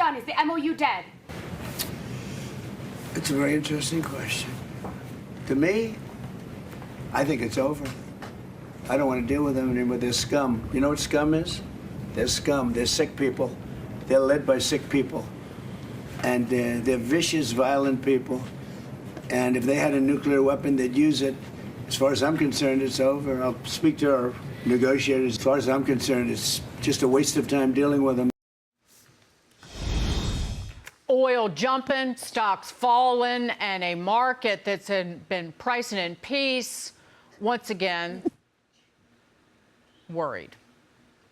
done? Is the MOU dead? It's a very interesting question. To me, I think it's over. I don't want to deal with them anymore. They're scum. You know what scum is? They're scum. They're sick people. They're led by sick people. And they're vicious, violent people. And if they had a nuclear weapon, they'd use it. As far as I'm concerned, it's over. I'll speak to our negotiators. As far as I'm concerned, it's just a waste of time dealing with them. Oil jumping, stocks falling, and a market that's been pricing in peace, once again, worried.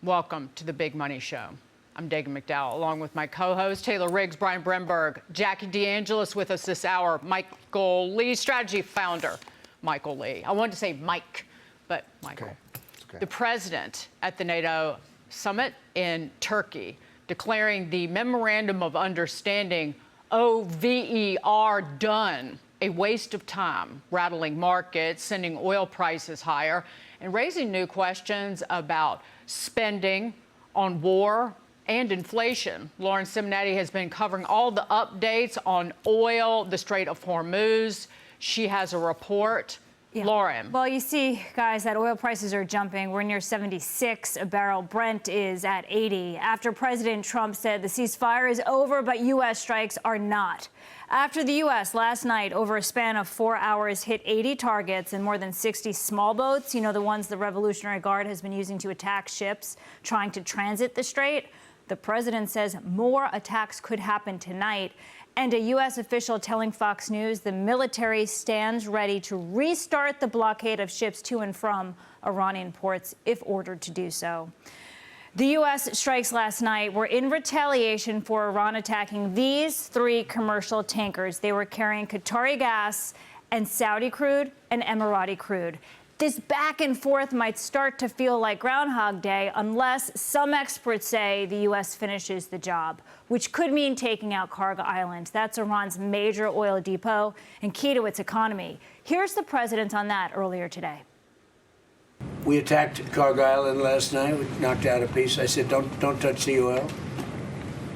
Welcome to the Big Money Show. I'm Dagan McDowell, along with my co-host Taylor Riggs, Brian Bremberg, Jackie DeAngelis with us this hour, Michael Lee, strategy founder, Michael Lee. I wanted to say Mike, but Michael. Okay. The president at the NATO summit in Turkey declaring the Memorandum of Understanding, OVER, done, a waste of time, rattling markets, sending oil prices higher, and raising new questions about spending on war and inflation. Lauren Simonetti has been covering all the updates on oil, the Strait of Hormuz. She has a report. Yeah. Lauren. Well, you see, guys, that oil prices are jumping. We're near 76 a barrel. Brent is at 80. After President Trump said the ceasefire is over, but U.S. strikes are not. After the U.S. last night, over a span of 4 hours, hit 80 targets and more than 60 small boats, you know, the ones the Revolutionary Guard has been using to attack ships trying to transit the strait. The president says more attacks could happen tonight. And a U.S. official telling Fox News the military stands ready to restart the blockade of ships to and from Iranian ports if ordered to do so. The U.S. strikes last night were in retaliation for Iran attacking these 3 commercial tankers. They were carrying Qatari gas and Saudi crude and Emirati crude. This back and forth might start to feel like Groundhog Day unless some experts say the U.S. finishes the job, which could mean taking out Cargo Island. That's Iran's major oil depot and key to its economy. Here's the president on that earlier today. We attacked Cargo Island last night. We knocked out a piece. I said, don't touch the oil,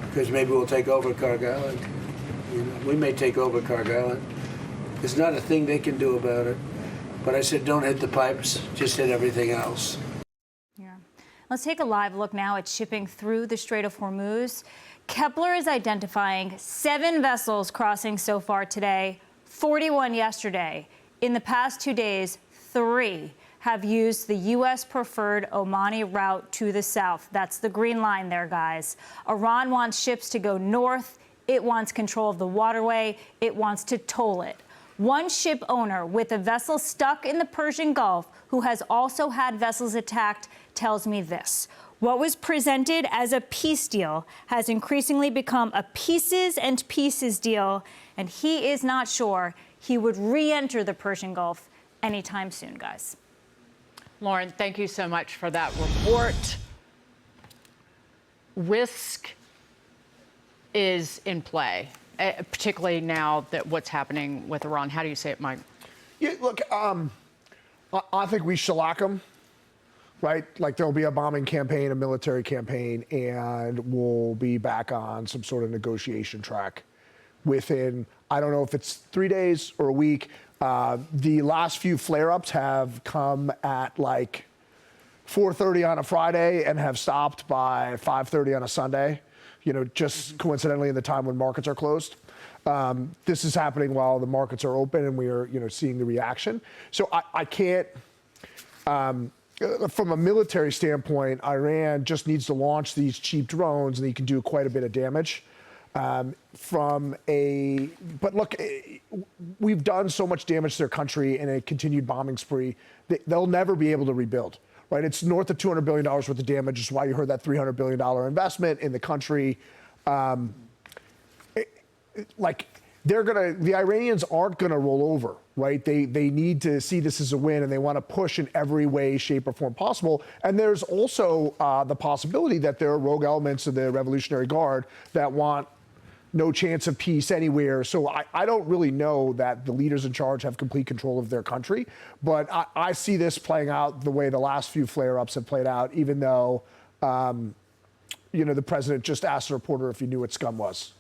because maybe we'll take over Cargo Island. You know, we may take over Cargo Island. There's not a thing they can do about it. But I said, don't hit the pipes, just hit everything else. Yeah. Let's take a live look now at shipping through the Strait of Hormuz. Kepler is identifying 7 vessels crossing so far today, 41 yesterday. In the past 2 days, 3 have used the U.S. preferred Omani route to the south. That's the green line there, guys. Iran wants ships to go north. It wants control of the waterway. It wants to toll it. One ship owner with a vessel stuck in the Persian Gulf, who has also had vessels attacked, tells me this. What was presented as a peace deal has increasingly become a pieces and pieces deal, and he is not sure he would re-enter the Persian Gulf anytime soon, guys. Lauren, thank you so much for that report. Risk is in play, particularly now that what's happening with Iran. How do you say it, Mike? Yeah, look, I think we shellac them, right? Like there'll be a bombing campaign, a military campaign, and we'll be back on some sort of negotiation track within, I don't know if it's 3 days or a week. The last few flare-ups have come at like 4:30 on a Friday and have stopped by 5:30 on a Sunday. You know, just coincidentally in the time when markets are closed. This is happening while the markets are open and we are, you know, seeing the reaction. So I can't, from a military standpoint, Iran just needs to launch these cheap drones and he can do quite a bit of damage. But look, we've done so much damage to their country in a continued bombing spree that they'll never be able to rebuild. Right, it's north of $200 billion worth of damage. Is why you heard that $300 billion investment in the country. The Iranians aren't gonna roll over, right? They need to see this as a win, and they want to push in every way, shape, or form possible. And there's also the possibility that there are rogue elements of the Revolutionary Guard that want no chance of peace anywhere. So I don't really know that the leaders in charge have complete control of their country, but I see this playing out the way the last few flare-ups have played out, even though the president just asked a reporter if he knew what scum was.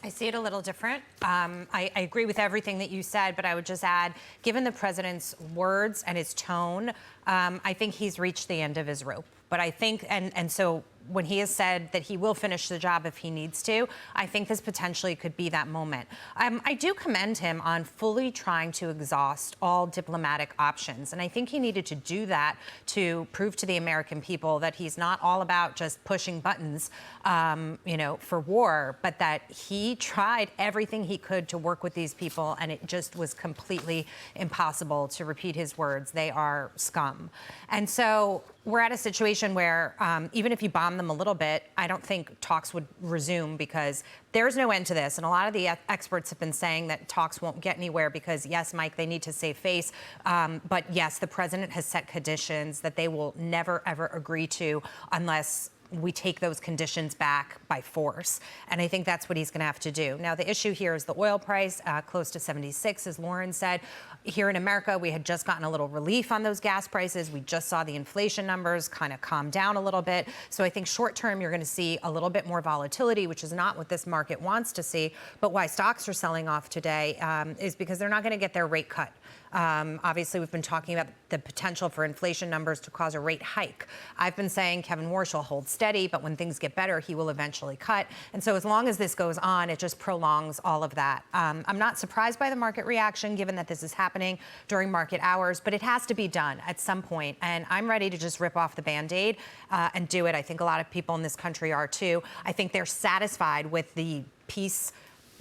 I see it a little different. I agree with everything that you said, but I would just add, given the president's words and his tone, I think he's reached the end of his rope. But I think, and so when he has said that he will finish the job if he needs to, I think this potentially could be that moment. I do commend him on fully trying to exhaust all diplomatic options. And I think he needed to do that to prove to the American people that he's not all about just pushing buttons, for war, but that he tried everything he could to work with these people, and it just was completely impossible. To repeat his words, they are scum. And so we're at a situation where even if you bomb them a little bit, I don't think talks would resume, because there's no end to this. And a lot of the experts have been saying that talks won't get anywhere because, yes, Mike, they need to save face. But yes, the president has set conditions that they will never, ever agree to unless we take those conditions back by force. And I think that's what he's going to have to do. Now, the issue here is the oil price, close to 76, as Lauren said. Here in America, we had just gotten a little relief on those gas prices. We just saw the inflation numbers kind of calm down a little bit. So I think short term, you're going to see a little bit more volatility, which is not what this market wants to see. But why stocks are selling off today is because they're not going to get their rate cut. Obviously, we've been talking about the potential for inflation numbers to cause a rate hike. I've been saying Kevin Warsh will hold steady, but when things get better, he will eventually cut. And so as long as this goes on, it just prolongs all of that. I'm not surprised by the market reaction, given that this is happening during market hours, but it has to be done at some point. And I'm ready to just rip off the Band-Aid and do it. I think a lot of people in this country are too. I think they're satisfied with the peace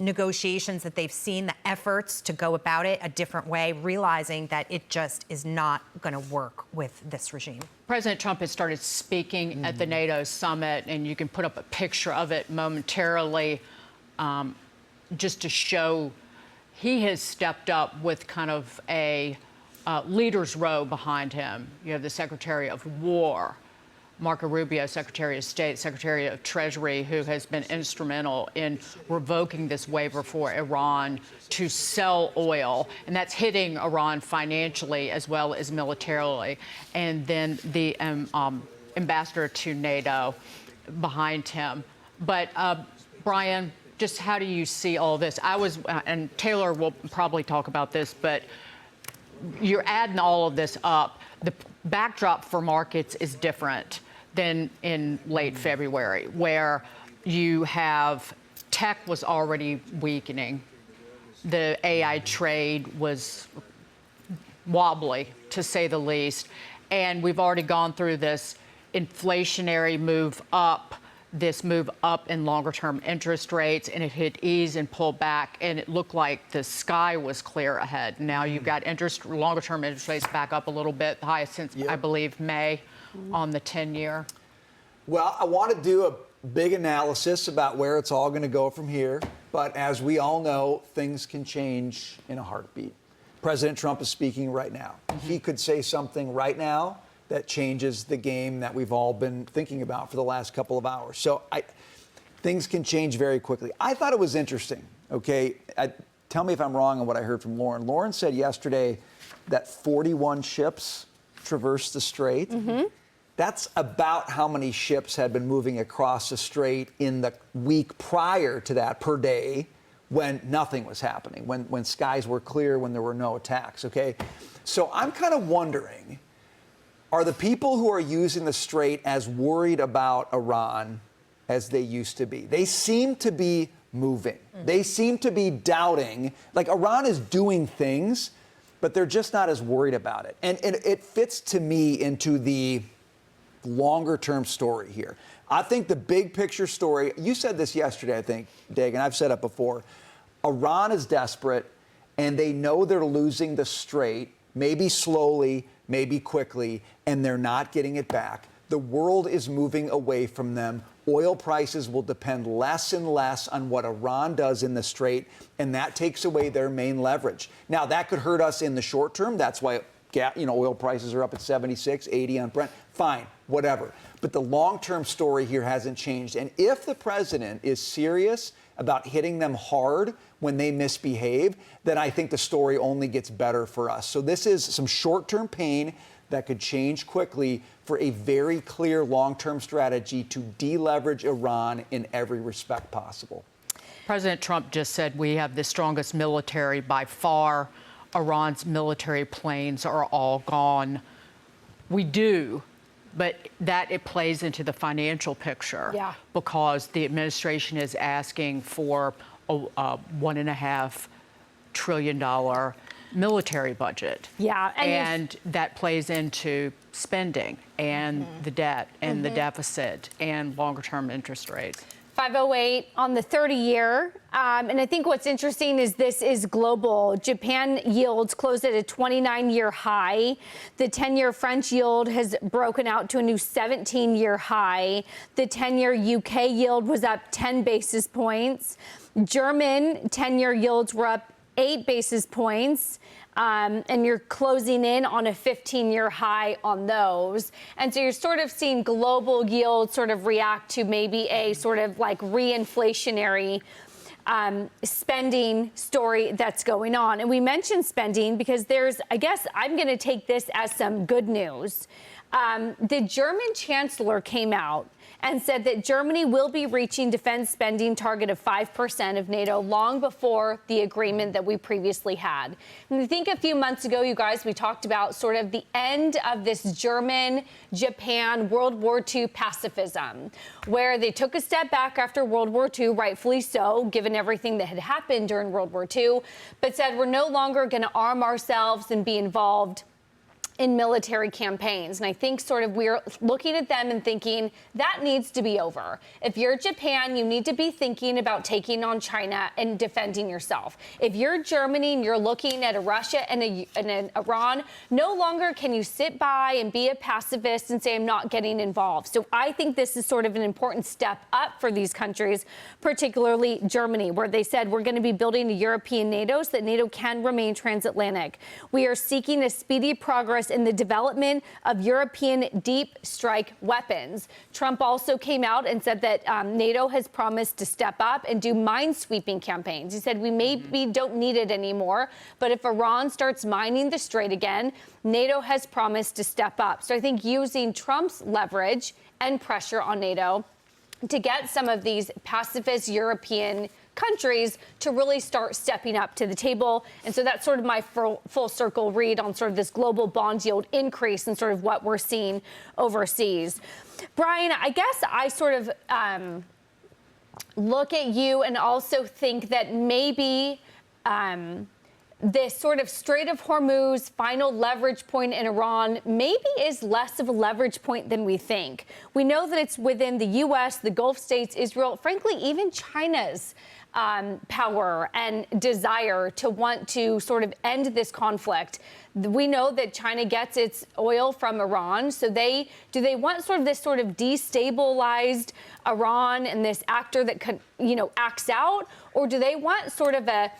negotiations that they've seen, the efforts to go about it a different way, realizing that it just is not going to work with this regime. President Trump has started speaking at the NATO summit, and you can put up a picture of it momentarily just to show he has stepped up with kind of a leader's row behind him. You have the Secretary of War, Marco Rubio, Secretary of State, Secretary of Treasury, who has been instrumental in revoking this waiver for Iran to sell oil. And that's hitting Iran financially as well as militarily. And then the ambassador to NATO behind him. But Brian, just how do you see all this? And Taylor will probably talk about this, but you're adding all of this up. The backdrop for markets is different than in late February, where you have tech was already weakening. The AI trade was wobbly, to say the least. And we've already gone through this inflationary move up in longer-term interest rates, and it hit ease and pull back, and it looked like the sky was clear ahead. Now you've got longer-term interest rates back up a little bit, the highest since, I believe, May on the 10-year. Well, I want to do a big analysis about where it's all going to go from here, but as we all know, things can change in a heartbeat. President Trump is speaking right now. He could say something right now that changes the game that we've all been thinking about for the last couple of hours. So things can change very quickly. I thought it was interesting, okay? Tell me if I'm wrong on what I heard from Lauren. Lauren said yesterday that 41 ships traversed the strait. That's about how many ships had been moving across the strait in the week prior to that per day, when nothing was happening, when skies were clear, when there were no attacks, okay? So I'm kind of wondering, are the people who are using the strait as worried about Iran as they used to be? They seem to be moving. They seem to be doubting. Like, Iran is doing things, but they're just not as worried about it. And it fits to me into the longer-term story here. I think the big picture story, you said this yesterday, I think, Dagan, I've said it before. Iran is desperate, and they know they're losing the strait, maybe slowly, maybe quickly, and they're not getting it back. The world is moving away from them. Oil prices will depend less and less on what Iran does in the strait, and that takes away their main leverage. Now, that could hurt us in the short term. That's why oil prices are up at 76, 80 on Brent. Fine, whatever. But the long-term story here hasn't changed. And if the president is serious about hitting them hard when they misbehave, then I think the story only gets better for us. So this is some short-term pain that could change quickly for a very clear long-term strategy to deleverage Iran in every respect possible. President Trump just said we have the strongest military by far. Iran's military planes are all gone. We do, but that it plays into the financial picture because the administration is asking for a $1.5 trillion military budget. Yeah, and that plays into spending and the debt and the deficit and longer-term interest rates. 508 on the 30-year. And I think what's interesting is this is global. Japan yields closed at a 29-year high. The 10-year French yield has broken out to a new 17-year high. The 10-year UK yield was up 10 basis points. German 10-year yields were up 8 basis points. And you're closing in on a 15-year high on those. And so you're sort of seeing global yields sort of react to maybe a sort of like reinflationary spending story that's going on. And we mentioned spending because I guess I'm going to take this as some good news. The German chancellor came out and said that Germany will be reaching defense spending target of 5% of NATO long before the agreement that we previously had. And I think a few months ago, you guys, we talked about sort of the end of this German-Japan World War II pacifism, where they took a step back after World War II, rightfully so, given everything that had happened during World War II, but said we're no longer going to arm ourselves and be involved in military campaigns. And I think sort of we're looking at them and thinking that needs to be over. If you're Japan, you need to be thinking about taking on China and defending yourself. If you're Germany and you're looking at a Russia and an Iran, no longer can you sit by and be a pacifist and say, I'm not getting involved. So I think this is sort of an important step up for these countries, particularly Germany, where they said we're going to be building a European NATO so that NATO can remain transatlantic. We are seeking a speedy progress in the development of European deep strike weapons. Trump also came out and said that NATO has promised to step up and do mine-sweeping campaigns. He said we maybe don't need it anymore, but if Iran starts mining the strait again, NATO has promised to step up. So I think using Trump's leverage and pressure on NATO to get some of these pacifist European countries to really start stepping up to the table. And so that's sort of my full circle read on sort of this global bond yield increase and sort of what we're seeing overseas. Brian, I guess I sort of look at you and also think that maybe this sort of Strait of Hormuz final leverage point in Iran maybe is less of a leverage point than we think. We know that it's within the U.S., the Gulf states, Israel, frankly, even China's power and desire to want to sort of end this conflict. We know that China gets its oil from Iran. So do they want sort of this sort of destabilized Iran and this actor that could, acts out? Or do they want sort of a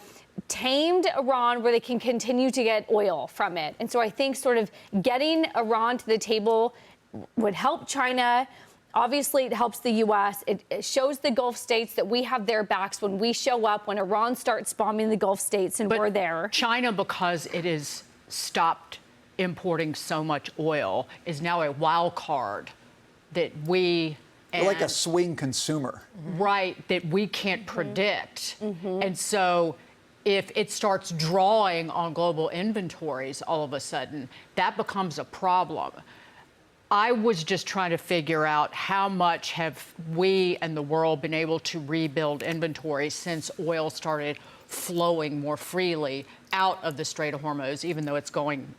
tamed Iran where they can continue to get oil from it? And so I think sort of getting Iran to the table would help China. Obviously, it helps the U.S. It shows the Gulf states that we have their backs when we show up, when Iran starts bombing the Gulf states, and we're there. China, because it has stopped importing so much oil, is now a wild card that we... They're like a swing consumer. Right, that we can't predict. And so if it starts drawing on global inventories all of a sudden, that becomes a problem. I was just trying to figure out how much have we and the world been able to rebuild inventory since oil started flowing more freely out of the Strait of Hormuz, even though it's coming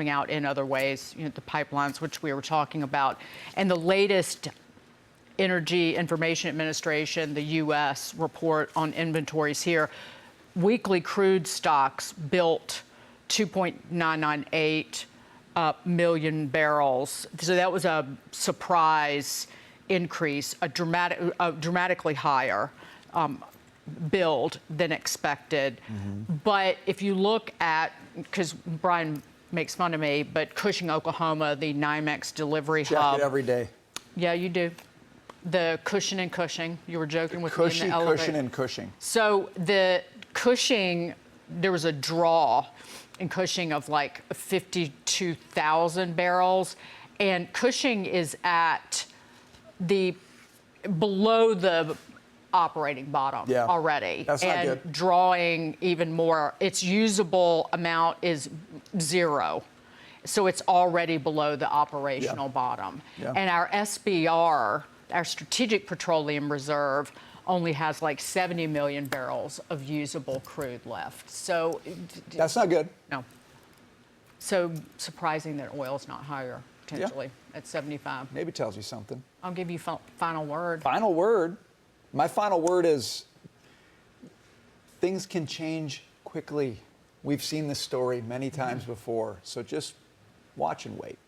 out in other ways, the pipelines, which we were talking about. And the latest Energy Information Administration, the U.S. report on inventories here, weekly crude stocks built 2.998 million barrels. So that was a surprise increase, a dramatically higher build than expected. But if you look at, because Brian makes fun of me, but Cushing, Oklahoma, the NYMEX delivery hub. Check it every day. Yeah, you do. The Cushing and Cushing. You were joking with me in the elevator. Cushing and Cushing. So the Cushing, there was a draw in Cushing of like 52,000 barrels. And Cushing is at below the operating bottom already. That's not and good. Drawing even more. Its usable amount is 0. So it's already below the operational bottom. And our SPR, our Strategic Petroleum Reserve, only has like 70 million barrels of usable crude left. So That's not good. no. So surprising that oil's not higher, potentially, at 75. Maybe tells you something. I'll give you final word. Final word. My final word is things can change quickly. We've seen this story many times before, so just watch and wait.